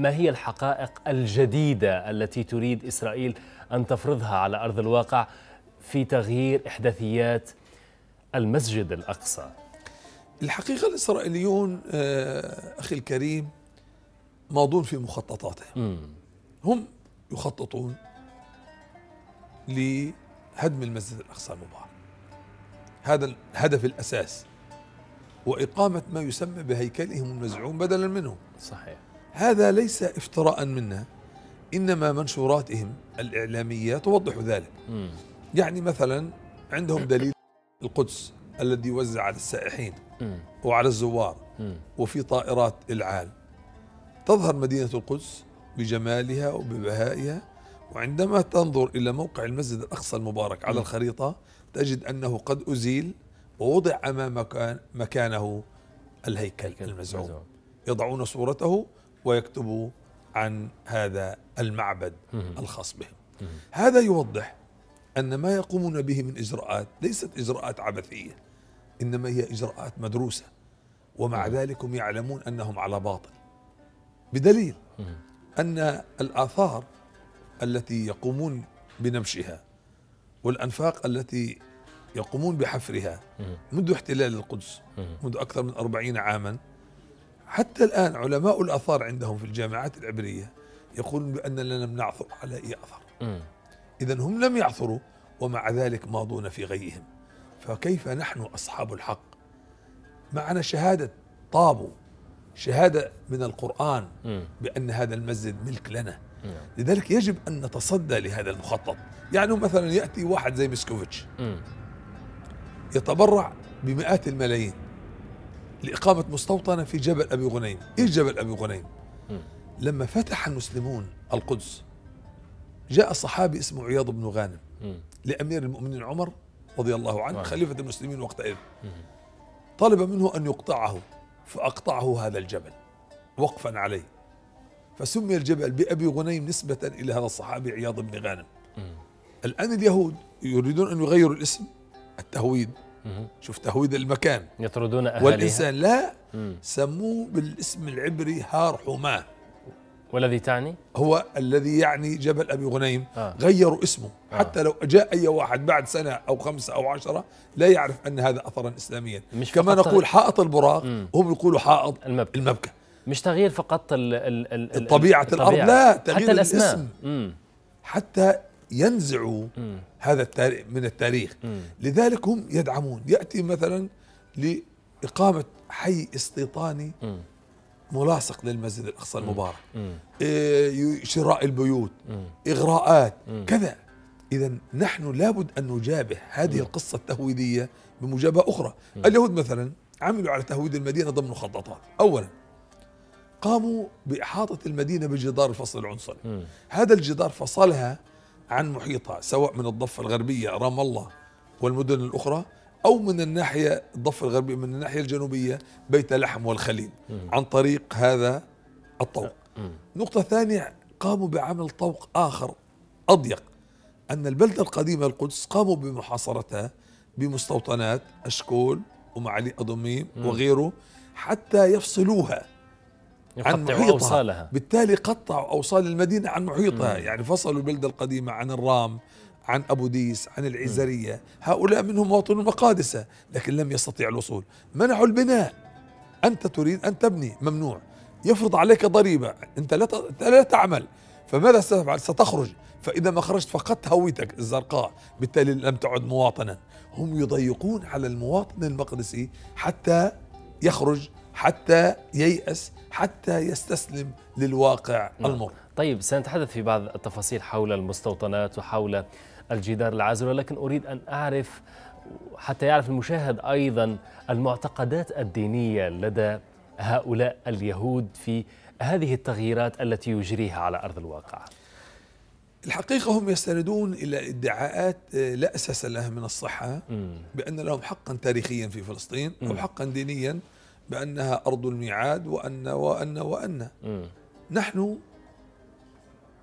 ما هي الحقائق الجديدة التي تريد إسرائيل أن تفرضها على أرض الواقع في تغيير إحداثيات المسجد الأقصى؟ الحقيقة الإسرائيليون أخي الكريم ماضون في مخططاتهم. هم يخططون لهدم المسجد الأقصى المبارك، هذا الهدف الأساس، وإقامة ما يسمى بهيكلهم المزعوم بدلا منه. صحيح. هذا ليس افتراء منا، إنما منشوراتهم الإعلامية توضح ذلك. يعني مثلا عندهم دليل القدس الذي يوزع على السائحين وعلى الزوار وفي طائرات العال. تظهر مدينة القدس بجمالها وببهائها، وعندما تنظر إلى موقع المسجد الأقصى المبارك على الخريطة تجد أنه قد أزيل ووضع أمام مكانه الهيكل المزعوم. يضعون صورته ويكتبوا عن هذا المعبد الخاص بهم. هذا يوضح أن ما يقومون به من إجراءات ليست إجراءات عبثية، إنما هي إجراءات مدروسة، ومع ذلك هم يعلمون أنهم على باطل، بدليل أن الآثار التي يقومون بنبشها والأنفاق التي يقومون بحفرها منذ احتلال القدس منذ أكثر من 40 عاما، حتى الآن علماء الآثار عندهم في الجامعات العبرية يقولون بأننا لم نعثر على أي أثر. إذن هم لم يعثروا ومع ذلك ماضون في غيهم. فكيف نحن أصحاب الحق معنا شهادة طابو، شهادة من القرآن بأن هذا المسجد ملك لنا؟ لذلك يجب أن نتصدى لهذا المخطط. يعني مثلا يأتي واحد زي مسكوفيتش يتبرع بمئات الملايين لإقامة مستوطنة في جبل أبي غنيم. إيش جبل أبي غنيم؟ لما فتح المسلمون القدس جاء صحابي اسمه عياض بن غانم لأمير المؤمنين عمر رضي الله عنه خليفة المسلمين وقتئذ، طلب منه أن يقطعه، فأقطعه هذا الجبل وقفا عليه، فسمي الجبل بأبي غنيم نسبة إلى هذا الصحابي عياض بن غانم. الآن اليهود يريدون أن يغيروا الاسم، التهويد، شوف تهويد المكان، يطردون أهاليها، والإنسان لا، سموه بالاسم العبري هار حماه، والذي تعني هو الذي يعني جبل أبي غنيم. غيروا اسمه حتى لو جاء أي واحد بعد سنة أو 5 أو 10 لا يعرف أن هذا أثرا إسلاميا. كما نقول حائط البراق هم يقولوا حائط المبكى. مش تغيير فقط طبيعة الأرض، لا، تغيير الاسم حتى ينزعوا هذا من التاريخ. لذلك هم يدعمون. يأتي مثلا لإقامة حي استيطاني ملاصق للمسجد الأقصى المبارك، شراء البيوت، إغراءات، كذا. إذا نحن لابد أن نجابه هذه القصة التهويدية بمجابهة أخرى. اليهود مثلا عملوا على تهويد المدينة ضمن مخططات. أولا قاموا بإحاطة المدينة بجدار الفصل العنصري. هذا الجدار فصلها عن محيطها، سواء من الضفة الغربية رام الله والمدن الأخرى، أو من الناحية الضفة الغربية من الناحية الجنوبية بيت لحم والخليل عن طريق هذا الطوق. نقطة ثانية، قاموا بعمل طوق آخر أضيق، أن البلدة القديمة القدس قاموا بمحاصرتها بمستوطنات أشكول ومعالي أدوميم وغيره حتى يفصلوها عن محيطها. بالتالي قطعوا أوصال المدينة عن محيطها. يعني فصلوا البلدة القديمة عن الرام، عن أبو ديس، عن العزرية. هؤلاء منهم مواطنون مقادسة لكن لم يستطيع الوصول. منعوا البناء. أنت تريد أن تبني، ممنوع. يفرض عليك ضريبة، أنت لا تعمل، فماذا ستفعل؟ ستخرج، فإذا ما خرجت فقدت هويتك الزرقاء، بالتالي لم تعد مواطنا. هم يضيقون على المواطن المقدسي حتى يخرج، حتى ييأس، حتى يستسلم للواقع المر. طيب، سنتحدث في بعض التفاصيل حول المستوطنات وحول الجدار العازل، ولكن أريد أن أعرف حتى يعرف المشاهد أيضا المعتقدات الدينية لدى هؤلاء اليهود في هذه التغييرات التي يجريها على أرض الواقع. الحقيقة هم يستندون إلى ادعاءات لا أساس لها من الصحة، بأن لهم حقا تاريخيا في فلسطين أو حقا دينيا بأنها أرض الميعاد وأن نحن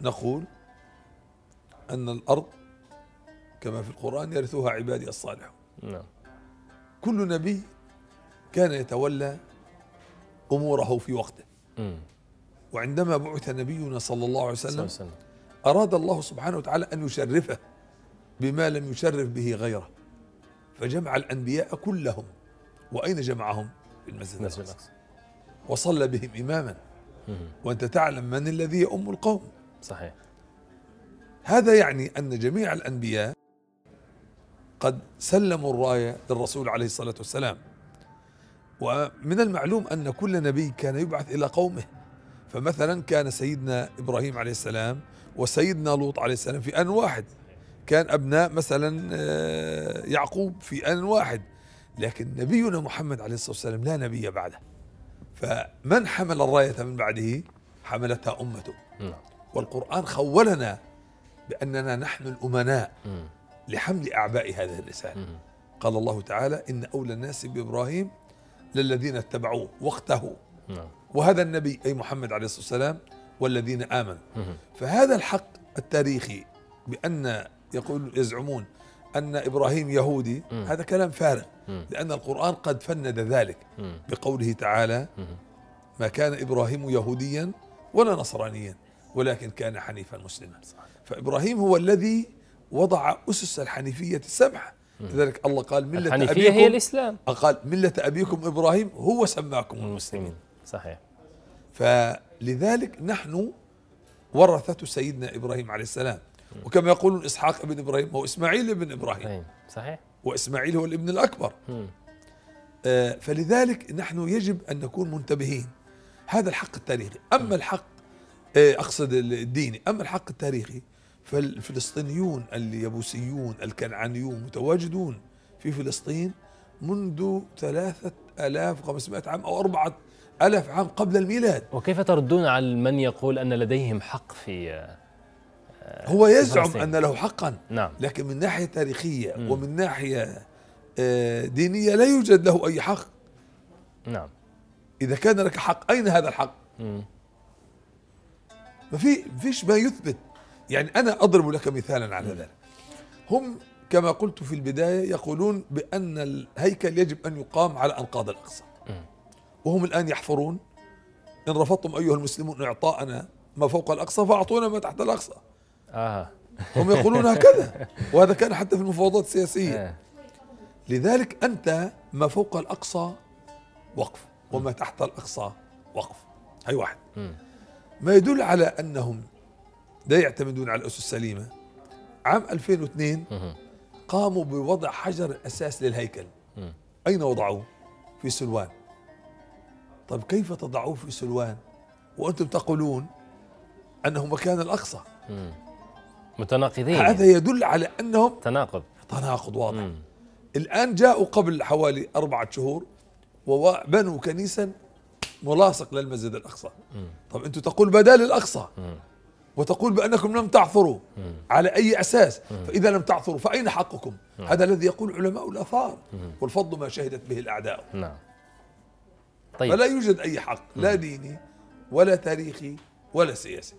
نقول أن الأرض كما في القرآن يرثوها عبادي الصالحون. كل نبي كان يتولى أموره في وقته. وعندما بعث نبينا صلى الله عليه وسلم أراد الله سبحانه وتعالى أن يشرفه بما لم يشرف به غيره، فجمع الأنبياء كلهم. وأين جمعهم؟ في المسجد الأقصى، وصلى بهم إماما. وأنت تعلم من الذي يؤم القوم. صحيح. هذا يعني أن جميع الأنبياء قد سلموا الراية للرسول عليه الصلاة والسلام. ومن المعلوم أن كل نبي كان يبعث إلى قومه، فمثلا كان سيدنا إبراهيم عليه السلام وسيدنا لوط عليه السلام في آن واحد، كان أبناء مثلا يعقوب في آن واحد، لكن نبينا محمد عليه الصلاة والسلام لا نبي بعده، فمن حمل الراية من بعده حملتها أمته. والقرآن خولنا بأننا نحن الأمناء لحمل أعباء هذه الرسالة. قال الله تعالى: إن أولى الناس بإبراهيم للذين اتبعوه وقته، وهذا النبي أي محمد عليه الصلاة والسلام والذين آمنوا. فهذا الحق التاريخي بأن يزعمون أن إبراهيم يهودي، هذا كلام فارغ، لأن القرآن قد فند ذلك بقوله تعالى: ما كان إبراهيم يهوديا ولا نصرانيا ولكن كان حنيفا مسلما. فإبراهيم هو الذي وضع أسس الحنيفية السبعة، لذلك الله قال: ملة الحنيفية أبيكم هي الإسلام، قال: ملة أبيكم إبراهيم هو سماكم المسلمين. صحيح. فلذلك نحن ورثة سيدنا إبراهيم عليه السلام، وكما يقولون إسحاق ابن إبراهيم هو إسماعيل ابن إبراهيم. صحيح. وإسماعيل هو الابن الأكبر. فلذلك نحن يجب أن نكون منتبهين. هذا الحق التاريخي. أما الحق أقصد الديني، أما الحق التاريخي فالفلسطينيون اليبوسيون الكنعانيون متواجدون في فلسطين منذ 3500 عام أو 4000 عام قبل الميلاد. وكيف تردون على من يقول أن لديهم حق في هو يزعم أن له حقا، نعم، لكن من ناحية تاريخية ومن ناحية دينية لا يوجد له أي حق. نعم. إذا كان لك حق أين هذا الحق؟ ما فيش ما يثبت. يعني أنا أضرب لك مثالا على ذلك. هم كما قلت في البداية يقولون بأن الهيكل يجب أن يقام على أنقاض الأقصى، وهم الآن يحفرون: إن رفضتم أيها المسلمون إعطاءنا ما فوق الأقصى فأعطونا ما تحت الأقصى. هم يقولون هكذا، وهذا كان حتى في المفاوضات السياسية. لذلك أنت ما فوق الأقصى وقف وما تحت الأقصى وقف، هي واحد. ما يدل على أنهم لا يعتمدون على الأسس السليمة. عام 2002 قاموا بوضع حجر الأساس للهيكل. أين وضعوه؟ في سلوان. طيب كيف تضعوه في سلوان وأنتم تقولون أنه مكان الأقصى؟ متناقضين. هذا يدل على أنهم تناقض واضح. الآن جاءوا قبل حوالي 4 شهور وبنوا كنيسا ملاصق للمسجد الأقصى. طب أنتم تقول بدال الأقصى وتقول بأنكم لم تعثروا على أي أساس، فإذا لم تعثروا فأين حقكم؟ هذا الذي يقول علماء الآثار: والفضل ما شهدت به الأعداء. نعم. طيب. فلا يوجد أي حق لا ديني ولا تاريخي ولا سياسي.